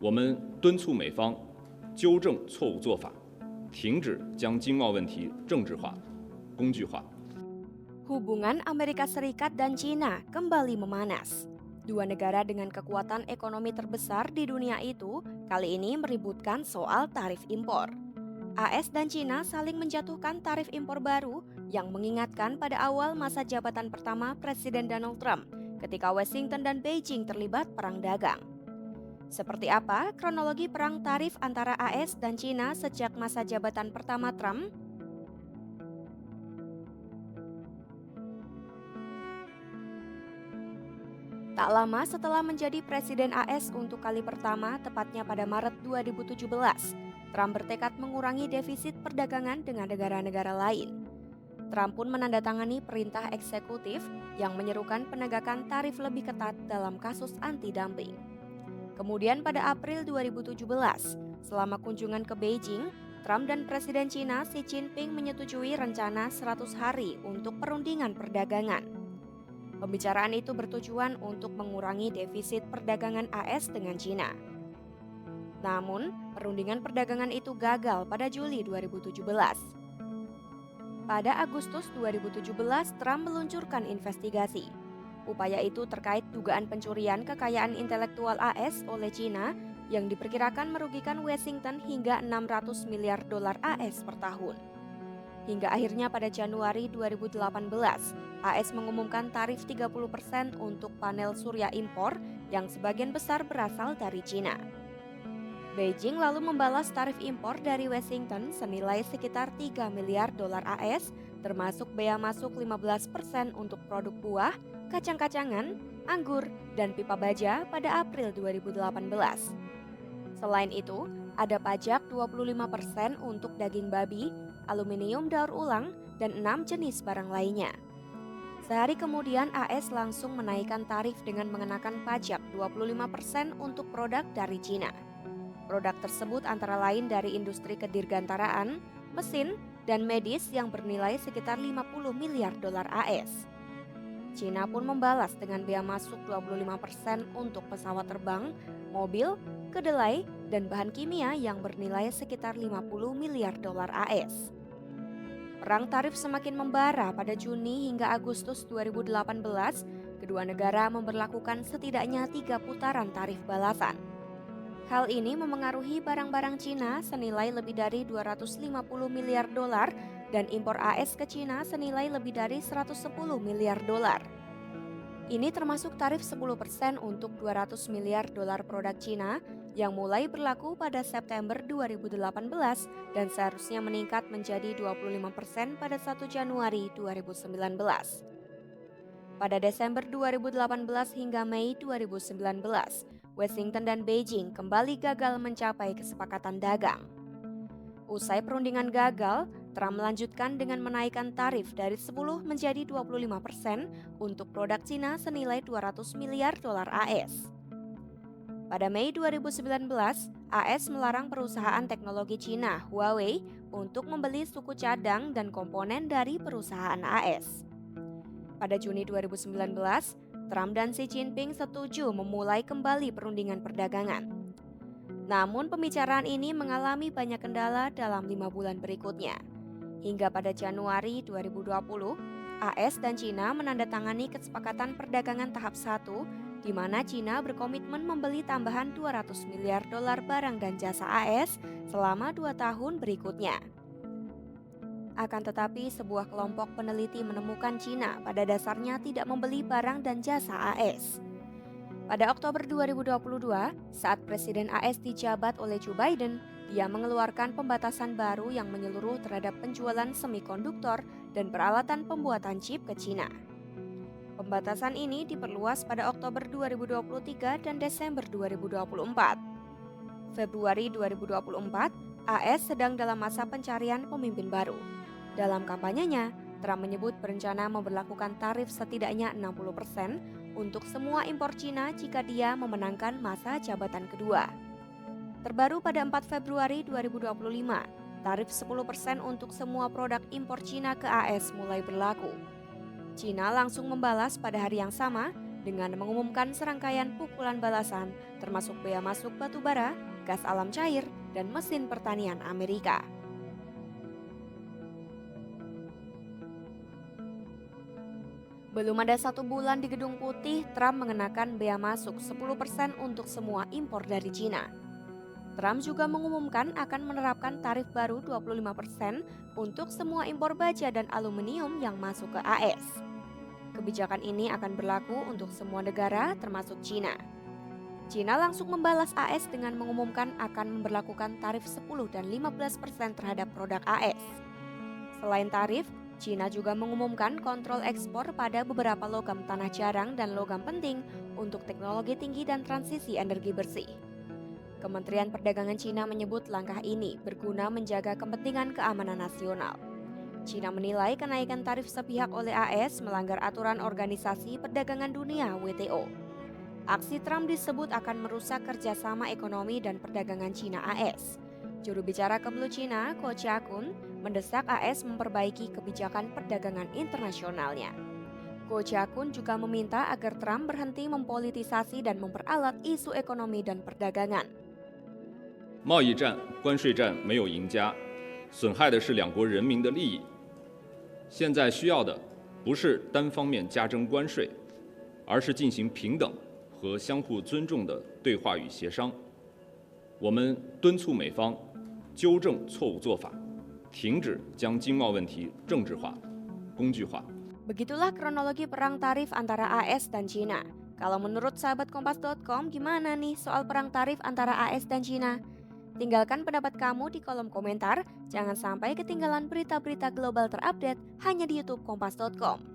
我们敦促美方纠正错误做法，停止将经贸问题政治化、工具化。 Hubungan Amerika Serikat dan China kembali memanas. Dua negara dengan kekuatan ekonomi terbesar di dunia itu kali ini meributkan soal tarif impor. AS dan China saling menjatuhkan tarif impor baru yang mengingatkan pada awal masa jabatan pertama Presiden Donald Trump ketika Washington dan Beijing terlibat perang dagang. Seperti apa kronologi perang tarif antara AS dan China sejak masa jabatan pertama Trump? Tak lama setelah menjadi Presiden AS untuk kali pertama, tepatnya pada Maret 2017, Trump bertekad mengurangi defisit perdagangan dengan negara-negara lain. Trump pun menandatangani perintah eksekutif yang menyerukan penegakan tarif lebih ketat dalam kasus anti-dumping. Kemudian pada April 2017, selama kunjungan ke Beijing, Trump dan Presiden China Xi Jinping menyetujui rencana 100 hari untuk perundingan perdagangan. Pembicaraan itu bertujuan untuk mengurangi defisit perdagangan AS dengan China. Namun, perundingan perdagangan itu gagal pada Juli 2017. Pada Agustus 2017, Trump meluncurkan investigasi. Upaya itu terkait dugaan pencurian kekayaan intelektual AS oleh China yang diperkirakan merugikan Washington hingga 600 miliar dolar AS per tahun. Hingga akhirnya pada Januari 2018, AS mengumumkan tarif 30% untuk panel surya impor yang sebagian besar berasal dari China. Beijing lalu membalas tarif impor dari Washington senilai sekitar 3 miliar dolar AS, termasuk bea masuk 15% untuk produk buah, kacang-kacangan, anggur, dan pipa baja pada April 2018. Selain itu, ada pajak 25% untuk daging babi, aluminium daur ulang, dan 6 jenis barang lainnya. Sehari kemudian AS langsung menaikkan tarif dengan mengenakan pajak 25% untuk produk dari China. Produk tersebut antara lain dari industri kedirgantaraan, mesin, dan medis yang bernilai sekitar 50 miliar dolar AS. China pun membalas dengan bea masuk 25% untuk pesawat terbang, mobil, kedelai, dan bahan kimia yang bernilai sekitar 50 miliar dolar AS. Perang tarif semakin membara pada Juni hingga Agustus 2018, kedua negara memberlakukan setidaknya 3 putaran tarif balasan. Hal ini memengaruhi barang-barang Cina senilai lebih dari 250 miliar dolar dan impor AS ke Cina senilai lebih dari 110 miliar dolar. Ini termasuk tarif 10% untuk 200 miliar dolar produk Cina yang mulai berlaku pada September 2018 dan seharusnya meningkat menjadi 25% pada 1 Januari 2019. Pada Desember 2018 hingga Mei 2019, Washington dan Beijing kembali gagal mencapai kesepakatan dagang. Usai perundingan gagal, Trump melanjutkan dengan menaikkan tarif dari 10 menjadi 25% untuk produk Cina senilai 200 miliar dolar AS. Pada Mei 2019, AS melarang perusahaan teknologi Cina, Huawei, untuk membeli suku cadang dan komponen dari perusahaan AS. Pada Juni 2019, Trump dan Xi Jinping setuju memulai kembali perundingan perdagangan. Namun pembicaraan ini mengalami banyak kendala dalam 5 bulan berikutnya. Hingga pada Januari 2020, AS dan China menandatangani kesepakatan perdagangan tahap 1, di mana China berkomitmen membeli tambahan 200 miliar dolar barang dan jasa AS selama 2 tahun berikutnya. Akan tetapi, sebuah kelompok peneliti menemukan China pada dasarnya tidak membeli barang dan jasa AS. Pada Oktober 2022, saat Presiden AS dijabat oleh Joe Biden, dia mengeluarkan pembatasan baru yang menyeluruh terhadap penjualan semikonduktor dan peralatan pembuatan chip ke China. Pembatasan ini diperluas pada Oktober 2023 dan Desember 2024. Februari 2024, AS sedang dalam masa pencarian pemimpin baru. Dalam kampanyenya, Trump menyebut berencana memberlakukan tarif setidaknya 60% untuk semua impor Cina jika dia memenangkan masa jabatan kedua. Terbaru pada 4 Februari 2025, tarif 10% untuk semua produk impor Cina ke AS mulai berlaku. Cina langsung membalas pada hari yang sama dengan mengumumkan serangkaian pukulan balasan termasuk bea masuk batu bara, gas alam cair, dan mesin pertanian Amerika. Belum ada 1 bulan di Gedung Putih, Trump mengenakan bea masuk 10% untuk semua impor dari Cina. Trump juga mengumumkan akan menerapkan tarif baru 25% untuk semua impor baja dan aluminium yang masuk ke AS. Kebijakan ini akan berlaku untuk semua negara termasuk Cina. Cina langsung membalas AS dengan mengumumkan akan memberlakukan tarif 10 dan 15% terhadap produk AS. Selain tarif, Cina juga mengumumkan kontrol ekspor pada beberapa logam tanah jarang dan logam penting untuk teknologi tinggi dan transisi energi bersih. Kementerian Perdagangan Cina menyebut langkah ini berguna menjaga kepentingan keamanan nasional. Cina menilai kenaikan tarif sepihak oleh AS melanggar aturan Organisasi Perdagangan Dunia (WTO). Aksi Trump disebut akan merusak kerjasama ekonomi dan perdagangan Cina-AS. Juru bicara Kemlu Cina, Ko Chia-kun, mendesak AS memperbaiki kebijakan perdagangan internasionalnya. Ko Chia-kun juga meminta agar Trump berhenti mempolitisasi dan memperalat isu ekonomi dan perdagangan. 贸易战、关税战没有赢家，损害的是两国人民的利益。现在需要的不是单方面加征关税，而是进行平等和相互尊重的对话与协商。我们敦促美方纠正错误做法，停止将经贸问题政治化、工具化。 Begitulah kronologi perang tarif antara AS dan Cina. Kalau menurut sahabat Kompas.com, gimana nih soal perang tarif antara AS dan Cina? Tinggalkan pendapat kamu di kolom komentar. Jangan sampai ketinggalan berita-berita global terupdate hanya di YouTube Kompas.com.